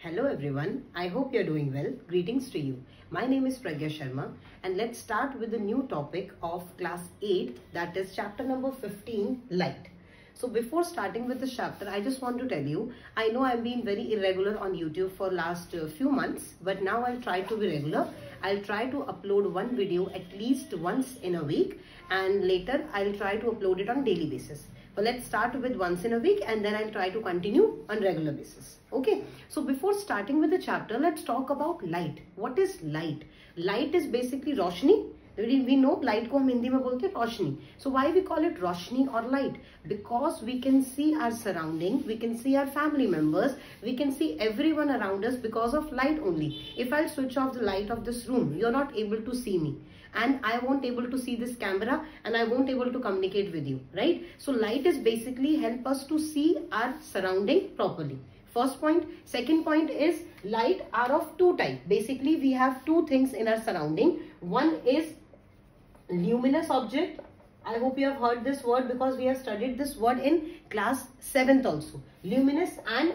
Hello everyone, I hope you're doing well. Greetings to you. My name is Pragya Sharma and let's start with the new topic of class 8, that is chapter number 15, light. So before starting with the chapter, I just want to tell you, I know I've been very irregular on YouTube for last few months, but now I'll try to be regular. I'll try to upload one video at least once in a week, and later I'll try to upload it on daily basis. But let's start with once in a week and then I'll try to continue on regular basis. Okay, so before starting with the chapter, let's talk about light. What is light? Light is basically roshni. We know light को हम हिंदी में बोलते हैं रोशनी. So why we call it roshni or light? Because we can see our surrounding, we can see our family members, we can see everyone around us because of light only. If I'll switch off the light of this room, you're not able to see me. And I won't able to see this camera and I won't able to communicate with you, right? So light is basically help us to see our surrounding properly. First point. Second point is light are of two types. Basically we have two things in our surrounding. One is luminous object. I hope you have heard this word because we have studied this word in class 7th also. Luminous and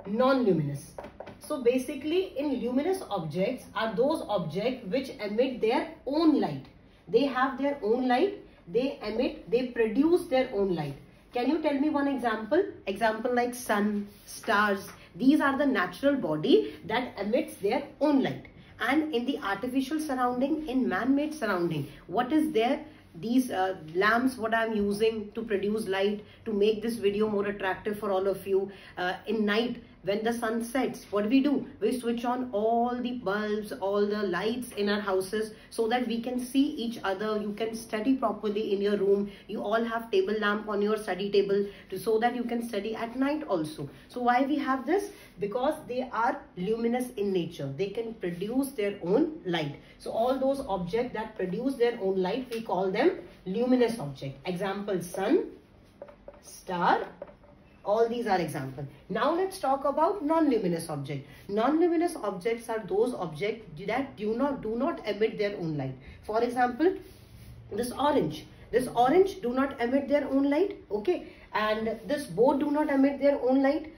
non-luminous. So basically in luminous objects are those objects which emit their own light. They have their own light, they emit, they produce their own light. Can you tell me one example? Example like sun, stars. These are the natural body that emits their own light. And in the artificial surrounding, in man-made surrounding, what is there? These lamps what I am using to produce light, to make this video more attractive for all of you. In night, when the sun sets, what do? We switch on all the bulbs, all the lights in our houses so that we can see each other. You can study properly in your room. You all have table lamp on your study table so that you can study at night also. So why we have this? Because they are luminous in nature. They can produce their own light. So all those objects that produce their own light, we call them luminous object. Example, sun, star. All these are examples. Now let's talk about non-luminous objects. Non-luminous objects are those objects that do not emit their own light. For example, this orange. This orange do not emit their own light. Okay. And this board do not emit their own light.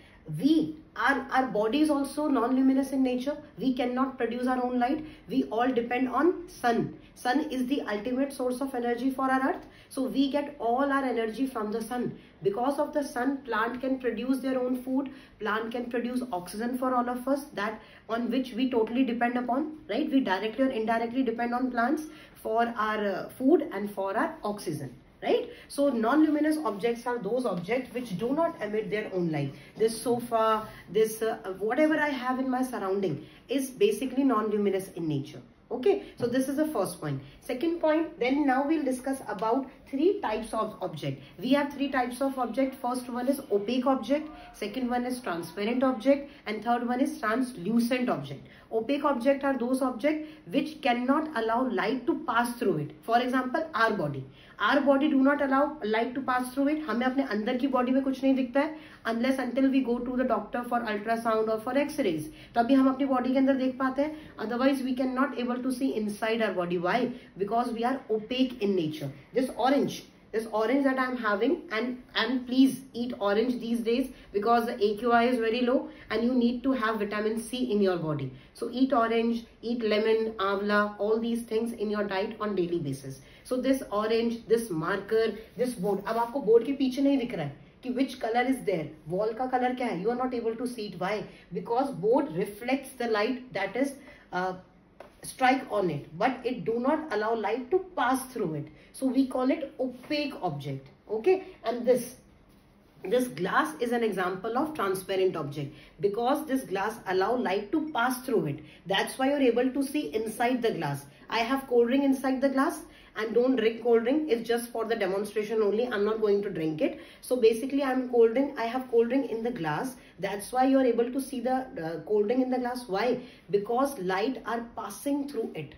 Our body is also non-luminous in nature. We cannot produce our own light. We all depend on sun. Sun is the ultimate source of energy for our earth. So we get all our energy from the sun. Because of the sun, plant can produce their own food. Plant can produce oxygen for all of us, that on which we totally depend upon, right? We directly or indirectly depend on plants for our food and for our oxygen. Right? So non-luminous objects are those objects which do not emit their own light. This sofa, this whatever I have in my surrounding is basically non-luminous in nature. Okay, so this is the first point. Second point, then now we'll discuss about three types of object. We have three types of object. First one is opaque object, second one is transparent object, and third one is translucent object. Opaque object are those objects which cannot allow light to pass through it. For example, our body. Our body do not allow light to pass through it. हमें अपने अंदर की body में कुछ नहीं दिखता है unless until we go to the doctor for ultrasound or for x-rays. तभी हम अपनी body के अंदर देख पाते हैं. Otherwise we cannot able to see inside our body. Why? Because we are opaque in nature. This orange that I am having, and please eat orange these days because the AQI is very low and you need to have vitamin C in your body. So eat orange, eat lemon, amla, all these things in your diet on daily basis. So this orange, this marker, this board. अब आपको board के पीछे नहीं दिख रहा है कि which color is there. Wall का color क्या है? You are not able to see it. Why? Because board reflects the light that is strike on it, but it do not allow light to pass through it. So we call it opaque object. Okay, and this glass is an example of transparent object because this glass allow light to pass through it. That's why you're able to see inside the glass. I have cold drink inside the glass, and don't drink cold drink. It's just for the demonstration only. I'm not going to drink it. So basically I have cold drink in the glass. That's why you are able to see the cold drink in the glass. Why? Because light are passing through it.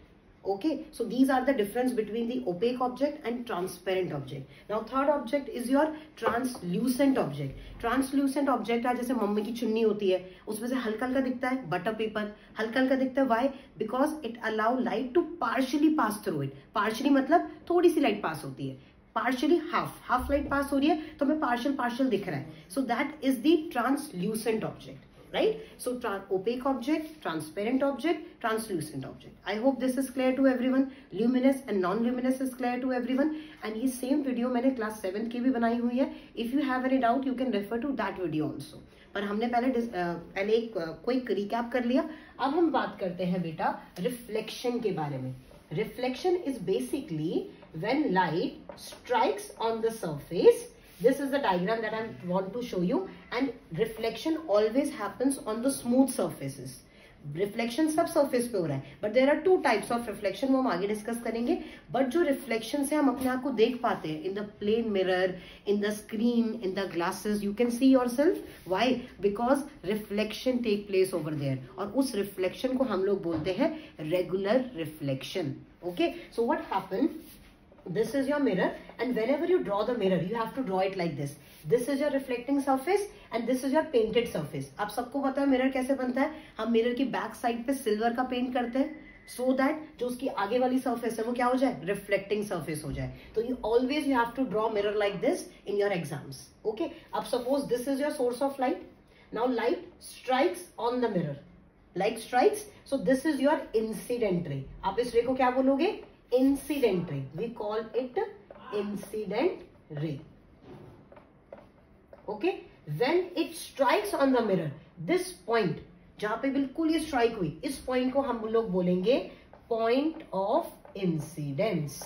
Okay, so these are the difference between the opaque object and transparent object. Now third object is your translucent object. Translucent object है जैसे mummy की चुन्नी होती है, उसमें से हल्का हल्का दिखता है बटर पेपर, हल्का हल्का दिखता है. Why? Because it allow light to partially pass through it. Partially मतलब थोड़ी सी light pass होती है. Partially half light pass हो रही है तो हमें partial दिख रहा है. So that is the translucent object. right? So opaque object, transparent object, translucent object. I hope this is clear to everyone. Luminous and non-luminous is clear to everyone. And ये same video मैंने class 7 की भी बनाई हुई है. If you have any doubt, you can refer to that video also. पर हमने पहले एक क्विक रिकैप कर लिया. अब हम बात करते हैं बेटा रिफ्लेक्शन के बारे में. Reflection is basically when light strikes on the surface. This is the diagram that I want to show you, and reflection always happens on the smooth surfaces. Reflection सब surface पे हो रहा है, but there are two types of reflection, वो हम आगे discuss करेंगे. But जो reflection से हम अपने आप को देख पाते हैं, in the plane mirror, in the screen, in the glasses, you can see yourself. Why? Because reflection take place over there. और उस reflection को हम लोग बोलते हैं regular reflection. Okay, so what happened? This is your mirror, and whenever you draw the mirror, you have to draw it like this. This is your reflecting surface and this is your painted surface. आप सबको पता है mirror कैसे बनता है. हम mirror की back side पे सिल्वर का पेंट करते हैं so that जो उसकी आगे वाली surface है वो क्या हो जाए, reflecting surface हो जाए. तो you always have to draw mirror like this in your exams. Okay. अब suppose this is your source of light. Now light strikes on the mirror. Light strikes. So this is your incident ray. आप इस ray को क्या बोलोगे? Incident ray. We call it incident ray. Okay. When it strikes on the mirror, this point जहां पे बिल्कुल ये strike हुई, इस पॉइंट को हम लोग बोलेंगे point of incidence.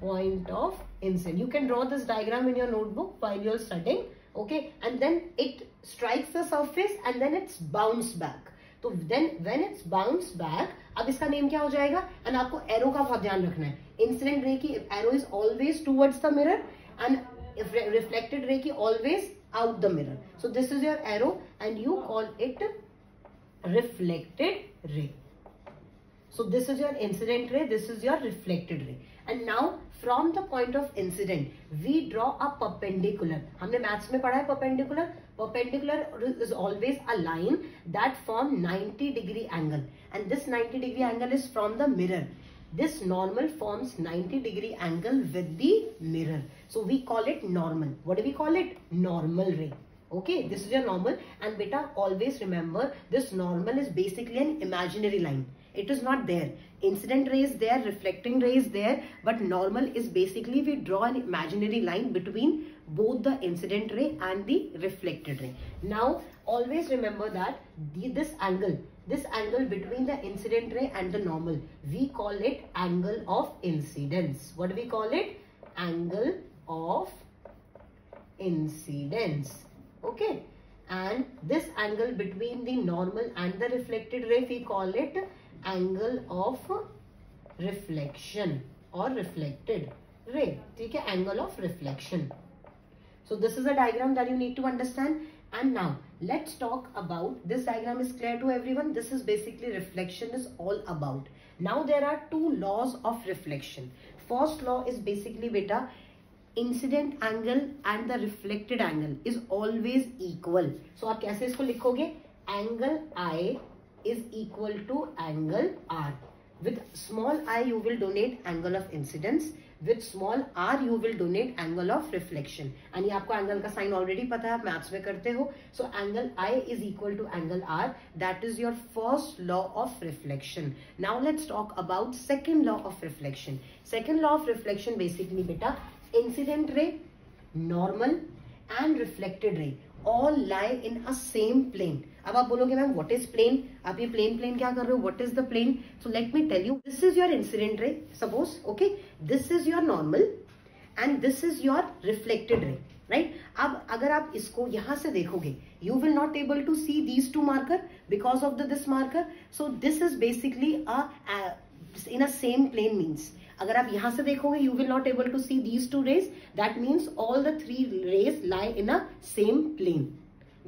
Point of incident. You can draw this diagram in your notebook while you're studying. Okay. And then it strikes the surface and then it's bounced back. तो then when it's bounced back, अब इसका name क्या हो जाएगा? And आपको arrow का बहुत ध्यान रखना है. इंसिडेंट रे की arrow is always towards the mirror and reflected ray की always out the mirror. So this is your arrow and you call it reflected ray. So this is your incident ray, this is your reflected ray. And now from the point of incident, we draw a perpendicular. हमने maths में पढ़ा है perpendicular. Perpendicular is always a line that form 90 degree angle. And this 90 degree angle is from the mirror. This normal forms 90 degree angle with the mirror. So we call it normal. What do we call it? Normal ray. Okay, this is your normal. And beta, always remember this normal is basically an imaginary line. It is not there. Incident ray is there, reflecting ray is there, but normal is basically we draw an imaginary line between both the incident ray and the reflected ray. Now, always remember that this angle between the incident ray and the normal, we call it angle of incidence. What do we call it? Angle of incidence. Okay. And this angle between the normal and the reflected ray, we call it angle of reflection or reflected ray. ठीक है, angle of reflection. So this is a diagram that you need to understand. And now let's talk about, this diagram is clear to everyone. This is basically reflection is all about. Now there are two laws of reflection. First law is basically beta, incident angle and the reflected angle is always equal. So आप कैसे इसको लिखोगे? Angle I is equal to angle R. With small I you will donate angle of incidence. With small r you will donate angle of reflection. And ये आपको angle का sign already पता है, आप maths में करते हो. So angle I is equal to angle R. That is your first law of reflection. Now let's talk about second law of reflection. Second law of reflection basically beta, incident ray, normal and reflected ray all lie in a same plane. अब आप बोलोगे ma'am what is plane, आप ये plane क्या कर रहे हो, what is the plane? So let me tell you, this is your incident ray suppose. Okay, this is your normal and this is your reflected ray, right? अब अगर आप इसको यहां से देखोगे, you will not able to see these two marker because of this marker. So this is basically in a same plane means अगर आप यहां से देखोगे you will not able to see these two rays. That means all the three rays lie in a same plane.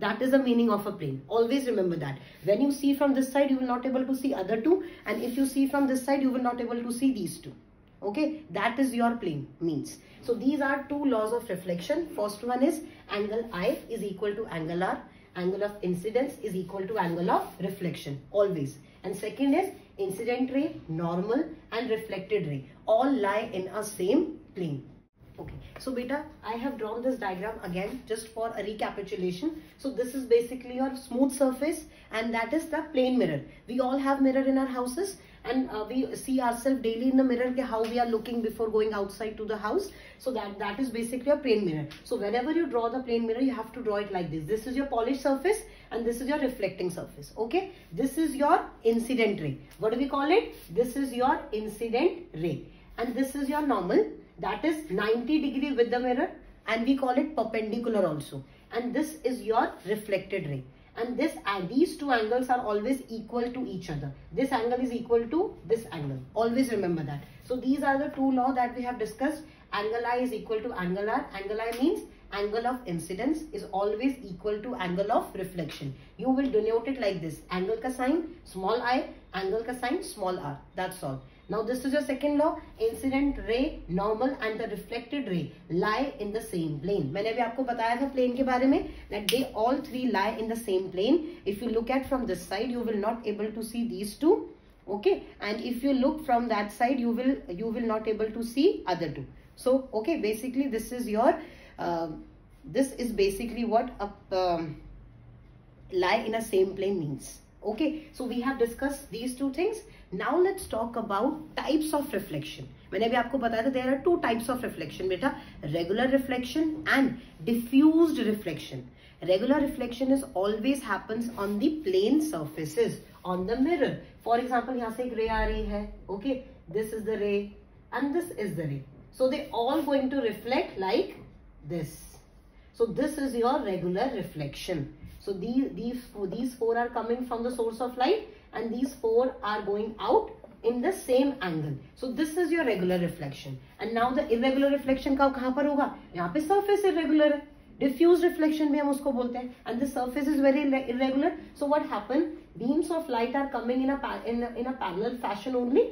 That is the meaning of a plane. Always remember that. When you see from this side, you will not able to see other two. And if you see from this side, you will not able to see these two. Okay. That is your plane means. So these are two laws of reflection. First one is angle I is equal to angle R. Angle of incidence is equal to angle of reflection. Always. And second is incident ray, normal and reflected ray. All lie in a same plane. Okay, so beta, I have drawn this diagram again just for a recapitulation. So this is basically your smooth surface, and that is the plane mirror. We all have mirror in our houses, and we see ourselves daily in the mirror, how we are looking before going outside to the house. So that is basically a plane mirror. So whenever you draw the plane mirror, you have to draw it like this. This is your polished surface and this is your reflecting surface. Okay, this is your incident ray. What do we call it? This is your incident ray, and this is your normal. That is 90 degree with the mirror, and we call it perpendicular also. And this is your reflected ray. And these two angles are always equal to each other. This angle is equal to this angle. Always remember that. So these are the two laws that we have discussed. Angle I is equal to angle R. Angle I means angle of incidence is always equal to angle of reflection. You will denote it like this. Angle ka sign small I, angle ka sign small r. That's all. Now this is your second law. Incident ray, normal and the reflected ray lie in the same plane. मैंने अभी आपको बताया था plane के बारे में, that they all three lie in the same plane. If you look at from this side, you will not able to see these two. Okay, and if you look from that side, you will not able to see other two. So okay, basically this is your this is basically what a lie in a same plane means. Okay, so we have discussed these two things. Now let's talk about types of reflection. मैंने अभी आपको बताया था there are two types of reflection बेटा, regular reflection and diffused reflection. Regular reflection is always happens on the plane surfaces on the mirror. For example, यहाँ से एक ray आ रही है. Okay, this is the ray and this is the ray. So they all going to reflect like this. So this is your regular reflection. So these four are coming from the source of light, and these four are going out in the same angle. So this is your regular reflection. And now the irregular reflection का कहाँ पर होगा? यहाँ पे surface irregular है. Diffuse reflection भी हम उसको बोलते हैं. And the surface is very irregular. So what happened? Beams of light are coming in a parallel fashion only.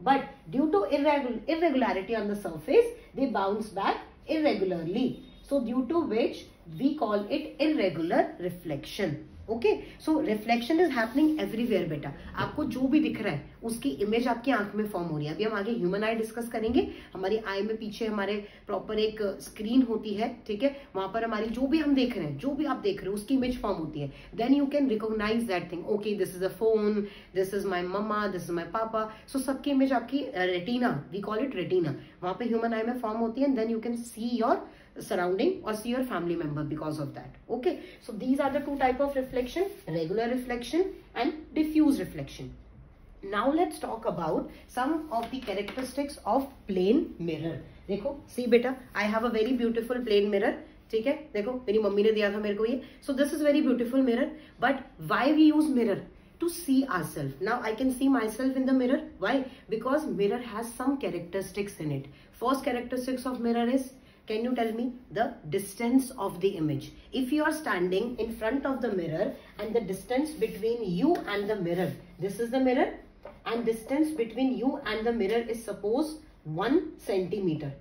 But due to irregularity on the surface, they bounce back irregularly. So due to which we call it irregular reflection. Okay, so reflection is happening everywhere बेटा. आपको जो भी दिख रहा है उसकी image आपकी आंख में फॉर्म हो रही है. अभी हम आगे ह्यूमन आई डिस्कस करेंगे. हमारी आई में पीछे हमारे प्रॉपर एक स्क्रीन होती है, ठीक है. वहां पर हमारी जो भी हम देख रहे हैं, जो भी आप देख रहे हो उसकी इमेज फॉर्म होती है. Then you can recognize that thing. Okay, this is a phone, this is my mamma, this is my papa. So सबकी इमेज आपकी retina, we call it retina, वहां पे ह्यूमन आई में फॉर्म होती है. Then you can see your surrounding or see your family member because of that. Okay, so these are the two type of reflection, regular reflection and diffuse reflection. Now let's talk about some of the characteristics of plane mirror. देखो, see बेटा, I have a very beautiful plane mirror. ठीक है, देखो मेरी mummy ने दिया था मेरे को ये. So this is very beautiful mirror. But why we use mirror? To see ourselves. Now I can see myself in the mirror. Why? Because mirror has some characteristics in it. First characteristics of mirror is, can you tell me the distance of the image? If you are standing in front of the mirror and the distance between you and the mirror, this is the mirror, and distance between you and the mirror is suppose 1 centimeter.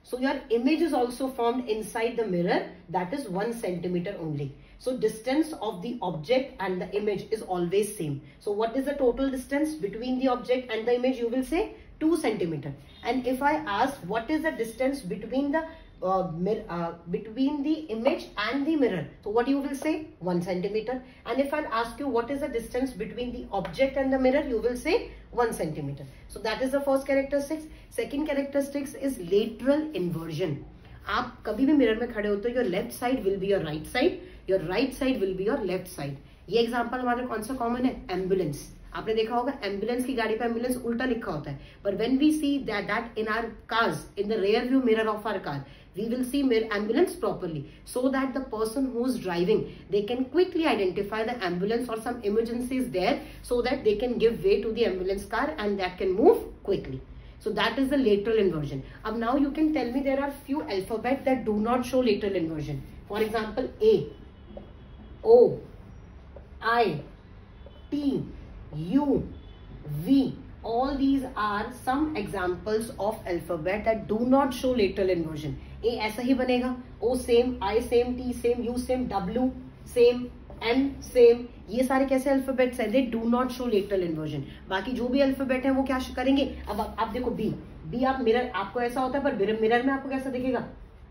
So your image is also formed inside the mirror, that is 1 centimeter only. So distance of the object and the image is always same. So what is the total distance between the object and the image? You will say 2 centimeter. And if I ask what is the distance between the image and the mirror, so what you will say? 1 centimeter. And if I ask you what is the distance between the object and the mirror, you will say 1 centimeter. So that is the first characteristics. Second characteristics is lateral inversion. आप कभी भी mirror में खड़े होते हो, your left side will be your right side, your right side will be your left side. ये example हमारे कौन सा कॉमन है? एम्बुलेंस. आपने देखा होगा एम्बुलेंस की गाड़ी पे एम्बुलेंस उल्टा लिखा होता है. पर when we see that in our cars, in the rear view mirror of our car, we will see ambulance properly, so that the person who is driving, they can quickly identify the ambulance or some emergency is there, so that they can give way to the ambulance car and that can move quickly. So that is the lateral inversion. Now you can tell me there are few alphabets that do not show lateral inversion. For example, A, O, I, T, U, V. All these are some examples of alphabet that do not show lateral inversion. A ऐसा ही बनेगा, O same, I same, T same, U same, W same, N same, ये सारे कैसे alphabets हैं, they do not show lateral inversion. बाकी जो भी alphabet है वो क्या करेंगे, अब आप देखो बी आप मिरर, आपको ऐसा होता है पर मिरर में आपको कैसा दिखेगा,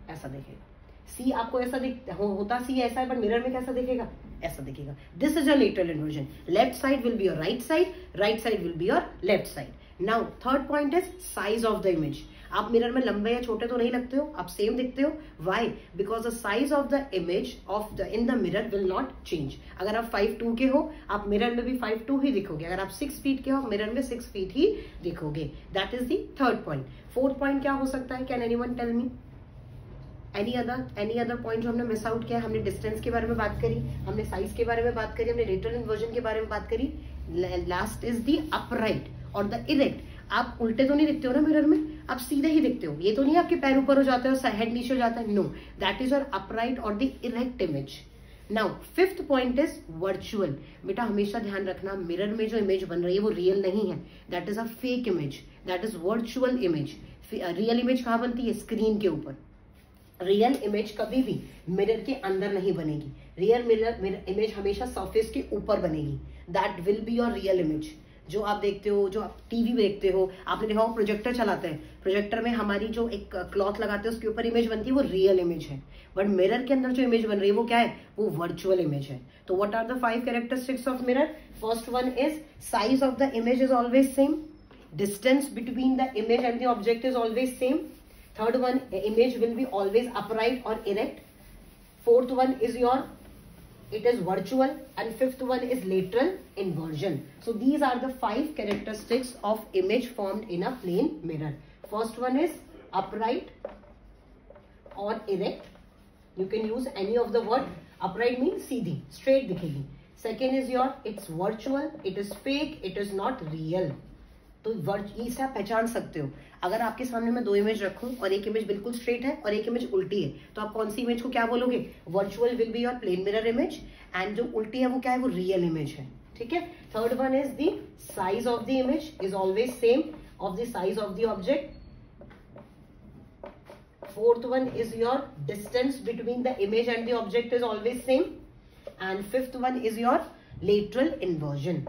ऐसा दिखेगा। सी आपको ऐसा होता सी ऐसा है, पर मिरर में कैसा दिखेगा, ऐसा दिखेगा। This is a lateral inversion. Left side will be your right side will be your left side. Now third point is size of the image. आप मिरर में लंबे या छोटे तो नहीं लगते हो, आप सेम दिखते हो। Why? Because the size of the image of the in the mirror will not change. अगर आप 5'2" के हो, आप मिरर में भी 5'2" ही दिखोगे। अगर आप 6 फीट के हो, मिरर में 6 फीट ही दिखोगे। That is the third point. Fourth point क्या हो सकता है, can anyone tell me any other point जो हमने मिस आउट किया? हमने डिस्टेंस के बारे में बात करी, हमने साइज के बारे में बात करी, हमने लेटरल इन्वर्जन के बारे में बात करी। लास्ट इज द अपराइट और द इरेक्ट। आप उल्टे तो नहीं दिखते हो ना मिरर में, आप सीधे ही दिखते हो। ये तो नहीं आपके पैर ऊपर हो जाते हो, हेड नीचे हो जाता है, no, that is your upright और the erect image. Now fifth point is virtual. बेटा हमेशा ध्यान रखना, मिरर में जो इमेज बन रही है वो रियल नहीं है, that is a fake image, that is virtual image. Real image कहाँ बनती है, स्क्रीन के ऊपर। रियल इमेज कभी भी मिरर के अंदर नहीं बनेगी। रियल इमेज हमेशा सरफेस के ऊपर बनेगी। That will be your real image. जो आप देखते हो, जो आप टीवी में देखते हो, आपने देखा हो प्रोजेक्टर चलाते हैं, प्रोजेक्टर में हमारी जो एक क्लॉथ लगाते हैं उसके ऊपर इमेज बनती है, वो रियल इमेज है। बट मिरर के अंदर जो इमेज बन रही है वो क्या है, वो वर्चुअल इमेज है। तो what are the 5 characteristics of mirror? First one is size of the image is always same, distance between the image and the object is always same. Third one, image will be always upright or erect. Fourth one is it is virtual, and fifth one is lateral inversion. So these are the 5 characteristics of image formed in a plane mirror. First one is upright or erect. You can use any of the word. Upright means Sidhi, straight दिखेगी. Second is it's virtual, it is fake, it is not real. तो इससे आप पहचान सकते हो। अगर आपके सामने मैं 2 इमेज रखूं और एक इमेज बिल्कुल स्ट्रेट है और एक इमेज उल्टी है, तो आप कौन सी इमेज को क्या बोलोगे? Virtual will be your plane mirror image, and जो उल्टी है वो क्या है, वो रियल इमेज है। ठीक है। Third one is the size of the image is always same of the size of the object. Fourth one is your distance between the image and the object is always same, and fifth one is your lateral inversion.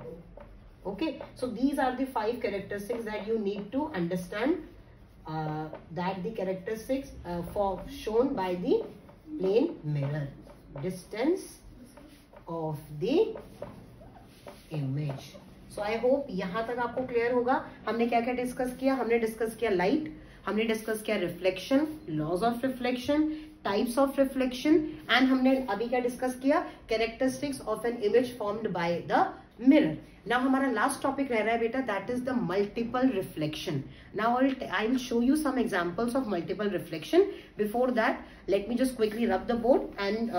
Okay, so these are the 5 characteristics that you need to understand, that the characteristics for shown by the plane mirror. Distance of the image. So I hope यहाँ तक आपको clear होगा। हमने क्या क्या discuss किया? हमने discuss किया लाइट, हमने डिस्कस किया reflection, laws of reflection, types of reflection, and हमने अभी क्या डिस्कस किया? Characteristics of an image formed by the mirror. Now हमारा लास्ट टॉपिक रह रहा है बेटा, that is the multiple reflection. Now I will show you some examples of multiple reflection. Before that let me just quickly rub the board and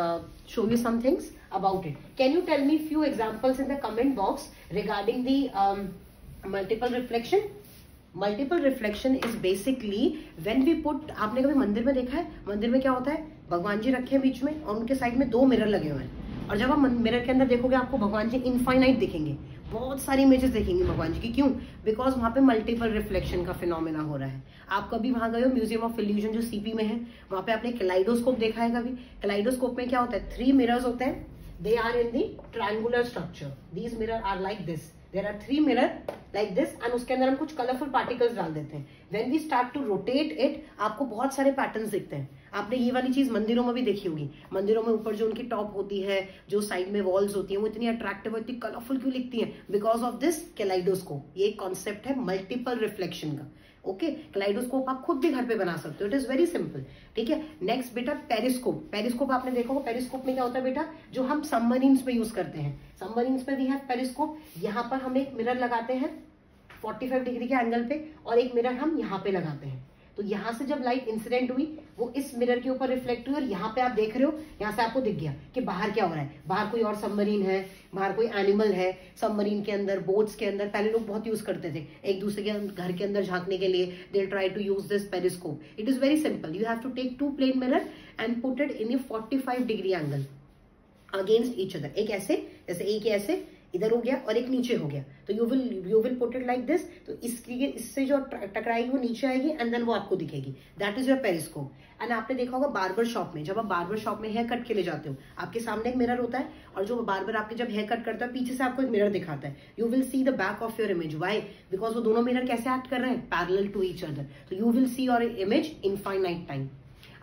show you some things about it. Can you tell me few examples in the comment box regarding the multiple reflection? Multiple reflection is basically when we put, आपने कभी मंदिर में देखा है? मंदिर में क्या होता है, भगवान जी रखे हैं बीच में और उनके साइड में 2 मिरर लगे हुए हैं, और जब आप मिरर के अंदर देखोगे आपको भगवान जी इनफाइनाइट दिखेंगे, बहुत सारी इमेजेस देखेंगे भगवान जी की। क्यों? बिकॉज वहां पे मल्टीपल रिफ्लेक्शन का फिनोमेना हो रहा है। आप कभी वहां गए हो म्यूजियम ऑफ इल्यूजन जो सीपी में है, वहां पे आपने कैलाइडोस्कोप देखा है कभी? कैलाइडोस्कोप में क्या होता है, 3 मिरर्स होते हैं, they are in the triangular structure, these mirror are like this, there are 3 mirror like this, and उसके अंदर हम कुछ कलरफुल पार्टिकल्स डाल देते हैं। When we start to rotate it, आपको बहुत सारे पैटर्न्स दिखते हैं। आपने ये वाली चीज मंदिरों में भी देखी होगी। मंदिरों में ऊपर जो उनकी टॉप होती है, जो साइड में वॉल्स होती हैं, वो इतनी अट्रैक्टिव और इतनी कलरफुल क्यों लिखती हैं? Because of this kaleidoscope. ये एक कॉन्सेप्ट है मल्टीपल रिफ्लेक्शन का। ओके, कैलाइडोस्कोप आप खुद भी घर पे बना सकते हो, इट इज वेरी सिंपल। ठीक है। नेक्स्ट बेटा पेरिस्कोप। पेरिस्कोप आपने देखा होगा, पेरिस्कोप में क्या होता है बेटा, जो हम सबमरीन्स में यूज करते हैं। सबमरीन्स में वी हैव पेरिस्कोप। यहाँ पर हम एक मिरर लगाते हैं 45 डिग्री के एंगल पे, और एक मिरर हम यहाँ पे लगाते हैं। तो यहाँ से जब लाइट इंसिडेंट हुई वो इस मिरर के ऊपर रिफ्लेक्ट हुई, और यहाँ पे आप देख रहे हो, यहाँ से आपको दिख गया कि बाहर क्या हो रहा है। बाहर कोई और सबमरीन है, बाहर कोई एनिमल है सबमरीन के अंदर, बोट्स के अंदर। पहले लोग बहुत यूज करते थे एक दूसरे के घर के अंदर झांकने के लिए, they try to use this periscope. It is very simple, you have to take 2 plane mirror and put it in a 45 degree angle against each other. एक ऐसे, जैसे एक ऐसे, इधर हो गया और एक नीचे हो गया, तो you will put it like this, तो इससे जो टकराएगी वो नीचे आएगी एंड देन वो आपको दिखेगी, that is your periscope. And आपने देखा होगा बार्बर शॉप में, जब आप बार्बर शॉप में हेयर कट के लिए जाते हो, आपके सामने एक मिरर होता है और जो बार्बर आपके जब हेयर कट करता है पीछे से आपको एक मिरर दिखाता है, you will see the back of your image. Why? Because वो दोनों मिरर कैसे एक्ट कर रहे हैं, पैरेलल टू ईच अदर, तो you will see your image infinite time.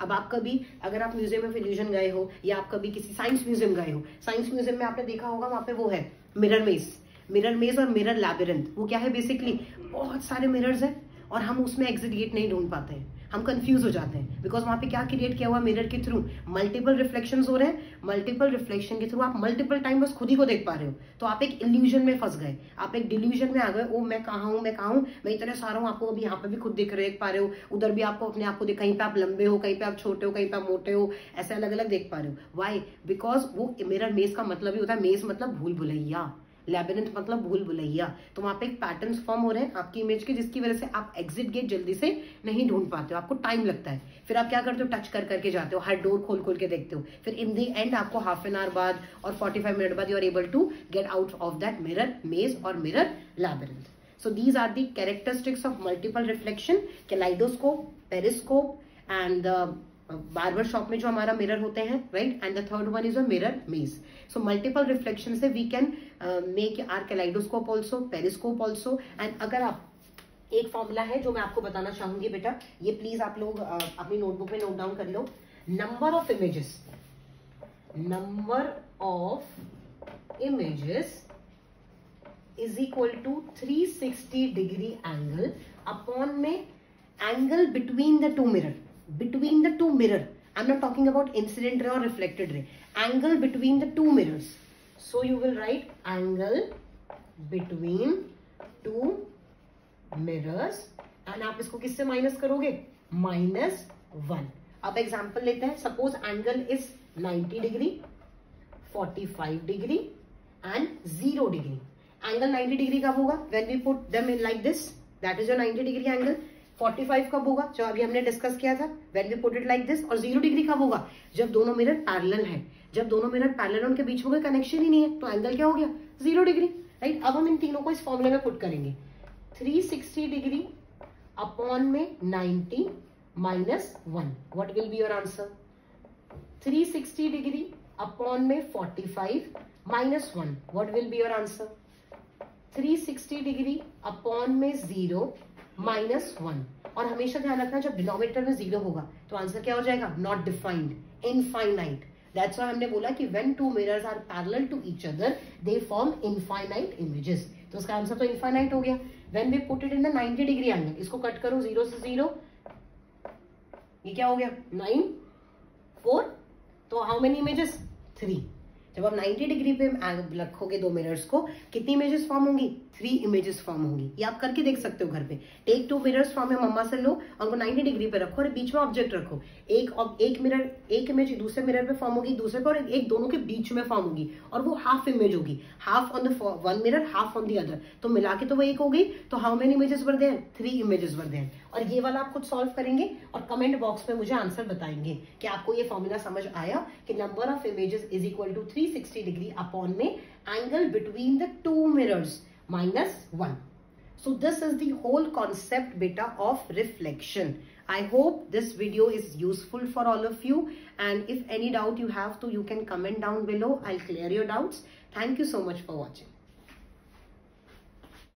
अब आप कभी अगर आप म्यूजियम ऑफ इल्यूजन गए हो या आप कभी किसी साइंस म्यूजियम गए हो, साइंस म्यूजियम में आपने देखा होगा वहां पे वो है मिरर मेज और मिरर लैबिरिंथ। वो क्या है, बेसिकली बहुत सारे मिरर्स हैं और हम उसमें एग्जिट गेट नहीं ढूंढ पाते हैं, हम कंफ्यूज हो जाते हैं, बिकॉज वहां पे क्या क्रिएट किया हुआ मिरर के थ्रू मल्टीपल रिफ्लेक्शंस हो रहे हैं, मल्टीपल रिफ्लेक्शन के थ्रू आप मल्टीपल टाइम बस खुद ही को देख पा रहे हो, तो आप एक इल्यूजन में फंस गए, आप एक डिल्यूजन में आ गए, ओ मैं कहाँ हूँ मैं इतना सारा हूँ, आपको अभी यहाँ पे भी खुद देख पा रहे हो, उधर भी आपको अपने आप को कहीं पे आप लंबे हो, कहीं पे आप छोटे हो, कहीं पे आप मोटे हो, ऐसे अलग अलग देख पा रहे हो। वाई? बिकॉज वो मिरर मेज का मतलब ही होता है, मेज मतलब भूल भुलैया, लैबिरिंथ मतलब भूल भुलैया, तो वहां पे एक पैटर्न्स फॉर्म हो रहे हैं आपकी इमेज के, जिसकी वजह से आप एग्जिट गेट जल्दी से नहीं ढूंढ पाते हो, आपको टाइम लगता है। फिर आप क्या करते हो, टच करके जाते हो, हर डोर खोल के देखते हो, फिर इन दी एंड आपको हाफ एन आवर बाद और 45 मिनट बाद you are able to get out of that mirror maze और mirror labyrinth. So these are the characteristics of multiple reflection, kaleidoscope, periscope and barber shop में जो हमारा mirror होते हैं, right. And the third one is a mirror maze. So multiple reflection से we can make our kaleidoscope also, periscope also. And अगर आप एक formula है जो मैं आपको बताना चाहूंगी बेटा, ये प्लीज आप लोग अपनी नोटबुक में नोट डाउन कर लो। Number of images is equal to 360 degree angle upon में angle between the two mirror, I'm not talking about incident ray or reflected ray, angle between the two mirrors. So you will write angle between two mirrors and आप इसको किससे minus करोगे, -1। अब example लेते हैं, suppose angle is 90 degree, 45 degree and 0 degree. Angle 90 degree कब होगा, when we put them in like this, that is your 90 degree angle. 45 कब होगा, जो अभी हमने डिस्कस किया था, when we put it like this. और 0 डिग्री कब होगा, जब दोनों मिरर पैरेलल है, जब दोनों मिरर पैरेलल है, उनके बीच में कोई कनेक्शन ही नहीं है, तो एंगल क्या हो गया, 0 डिग्री, राइट। अब हम इन तीनों को इस फॉर्मूले में पुट करेंगे, 360 डिग्री अपॉन में 90 -1, what will be your answer. 360 degree upon में 45 -1, what will be your answer. 360 degree upon में 0 -1। और हमेशा ध्यान रखना, जब डिनोमिनेटर में 0 होगा तो आंसर क्या हो जाएगा, not defined, infinite. That's why हमने बोला कि when two mirrors are parallel to each other they form infinite images, तो उसका आंसर तो इनफाइनाइट हो गया। When we put it in the 90 degree angle, इसको कट करो 0 से 0, ये क्या हो गया 9 4, तो हाउ मेनी इमेजेस, 3। जब आप 90 डिग्री पे रखोगे दो मिरर्स को, कितनी इमेजेस फॉर्म होंगी, 3 इमेजेस फॉर्म होंगी। ये आप करके देख सकते हो घर पे। टेक 2 मिरर्स फ्रॉम योर मम्मा से लो और उनको 90 डिग्री पे रखो और बीच में ऑब्जेक्ट रखो। एक इमेज दूसरे मिरर पे फॉर्म होगी, दूसरे पे, और एक दोनों के बीच में फॉर्म होगी, और वो हाफ इमेज होगी, half on the one mirror, half on the other, तो मिला के तो वो एक हो गई। तो how many images were there, 3 images were there. और ये वाला आप खुद सॉल्व करेंगे और कमेंट बॉक्स में मुझे आंसर बताएंगे कि आपको ये फॉर्मूला समझ आया कि number of images is equal to 360 degree upon में angle between the 2 mirrors -1. So this is the whole concept beta of reflection. I hope this video is useful for all of you, and if any doubt you have to, you can comment down below. I'll clear your doubts. Thank you so much for watching.